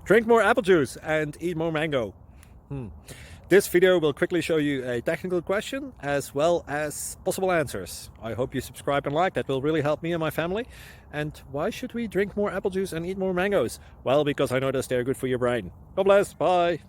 Drink more apple juice and eat more mango. This video will quickly show you a technical question as well as possible answers. I hope you subscribe and like, that will really help me and my family. And why should we drink more apple juice and eat more mangoes? Well, because I noticed they're good for your brain. God bless, bye.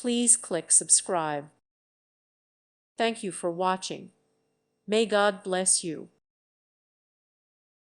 Please click subscribe. Thank you for watching. May God bless you.